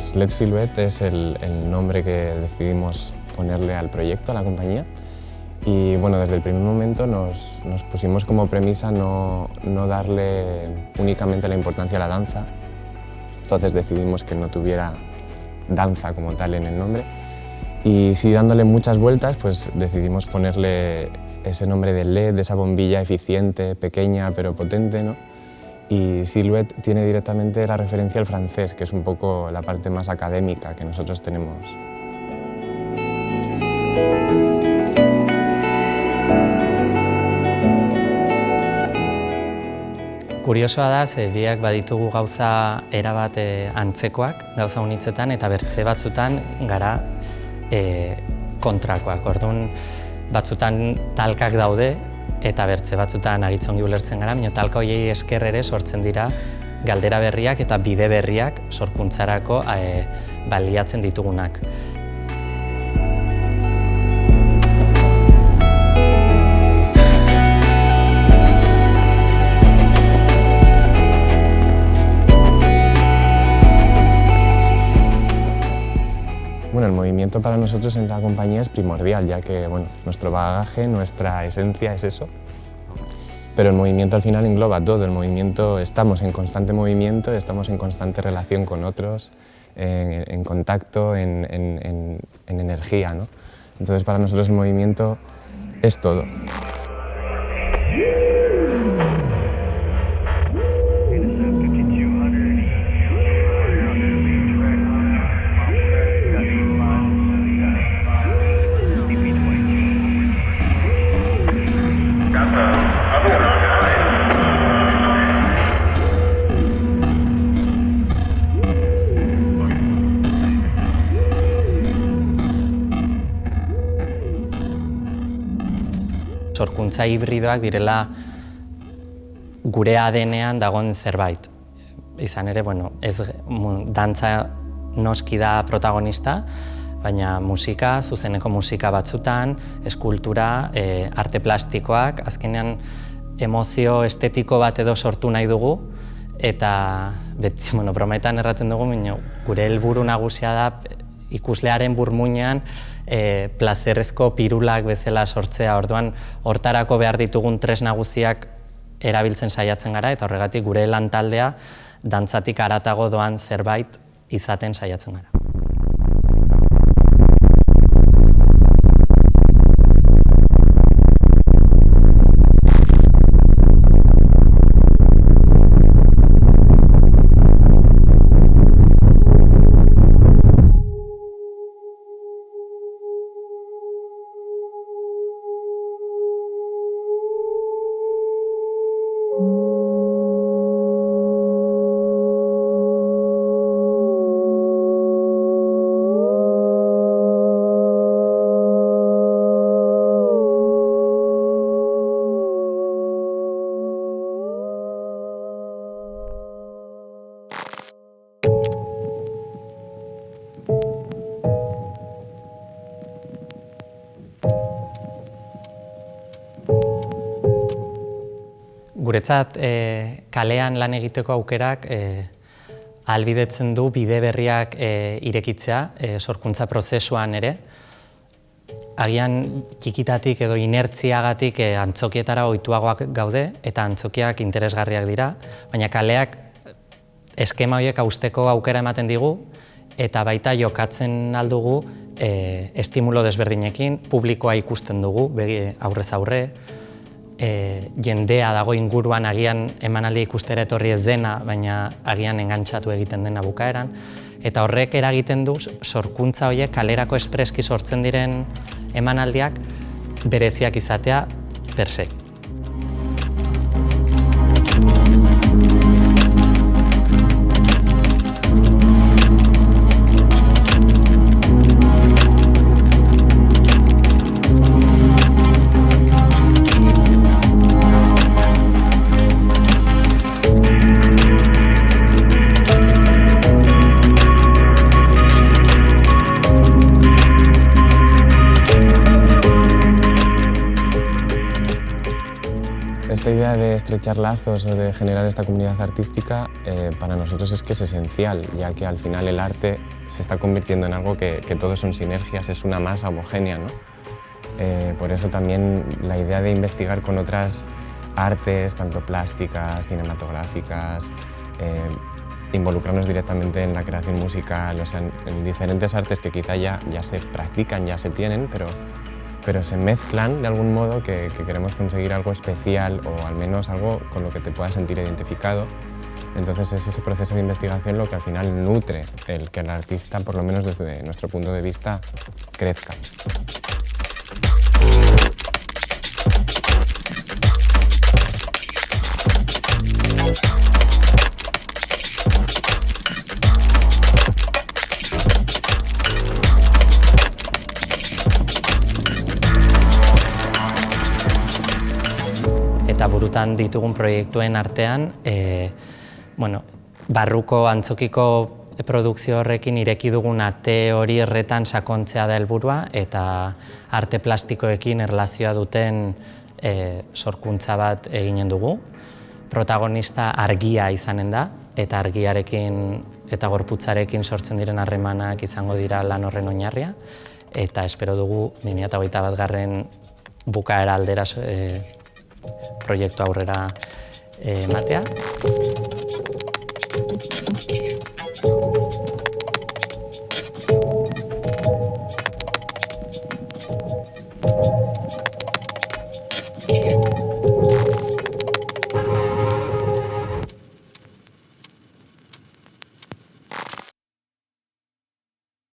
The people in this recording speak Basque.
Slep Silhouette es el nombre que decidimos ponerle al proyecto, a la compañía. Y bueno, desde el primer momento nos pusimos como premisa no darle únicamente la importancia a la danza. Entonces decidimos que no tuviera danza como tal en el nombre. Y sí, dándole muchas vueltas, pues decidimos ponerle ese nombre de LED, de esa bombilla eficiente, pequeña pero potente, ¿no? Y Silhouette tiene directamente la referencia al francés, que es un poco la parte más académica que nosotros tenemos. Kuriosoa da, ze biak baditugu gauza erabat antzekoak, gauza unitzetan, eta bertze batzutan gara kontrakoak. Orduan, batzutan talkak daude, eta bertze batzutan agitzongi ulertzen gara, baina talka horiei esker ere sortzen dira galdera berriak eta bide berriak sorkuntzarako baliatzen ditugunak. Bueno, el movimiento para nosotros en la compañía es primordial, ya que bueno, nuestro bagaje, nuestra esencia es eso. Pero el movimiento al final engloba todo. El movimiento, estamos en constante movimiento, estamos en constante relación con otros, en contacto, en energía, ¿no? Entonces para nosotros el movimiento es todo. Sorkuntza hibridoak direla gure ADN-ean dagoen zerbait. Izan ere, dantza noski da protagonista, baina musika, zuzeneko musika batzutan, eskultura, arte plastikoak, azkenean emozio estetiko bat edo sortu nahi dugu, eta beti, brometan erraten dugu, gure helburu nagusia da ikuslearen burmuinean plazerrezko pirulak bezala sortzea. Orduan, hortarako behar ditugun tresna nagusiak erabiltzen saiatzen gara, eta horregatik gure lantaldea dantzatik haratago doan zerbait izaten saiatzen gara. Guretzat, kalean lan egiteko aukerak ahalbidetzen du bide berriak irekitzea, sorkuntza prozesuan ere. Agian txikitatik edo inertziagatik antzokietara ohituagoak gaude eta antzokiak interesgarriak dira, baina kaleak eskema horiek hausteko aukera ematen digu eta baita jokatzen aldugu estimulo desberdinekin, publikoa ikusten dugu, aurrez aurre, jendea dago inguruan agian emanaldi ikustera etorri ez dena, baina agian engantzatu egiten dena bukaeran. Eta horrek eragiten du sorkuntza horiek kalerako espreski sortzen diren emanaldiak bereziak izatea per se. esta idea de estrechar lazos o de generar esta comunidad artística para nosotros es que es esencial, ya que al final el arte se está convirtiendo en algo que todo son sinergias, es una masa homogénea, ¿no? Por eso también la idea de investigar con otras artes, tanto plásticas, cinematográficas, involucrarnos directamente en la creación musical, o sea, en diferentes artes que quizá ya se practican, ya se tienen, pero se mezclan de algún modo que queremos conseguir algo especial o al menos algo con lo que te puedas sentir identificado. Entonces es ese proceso de investigación lo que al final nutre el que el artista, por lo menos desde nuestro punto de vista, crezca. Eta burutan ditugun proiektuen artean, barruko antzokiko produkzio horrekin ireki dugun ate hori erretan sakontzea da helburua eta arte plastikoekin erlazioa duten sorkuntza bat eginen dugu. Protagonista argia izanen da eta argiarekin eta gorputzarekin sortzen diren harremanak izango dira lan horren oinarria eta espero dugu 2021 bukaera aldera proiektu aurrera ematea.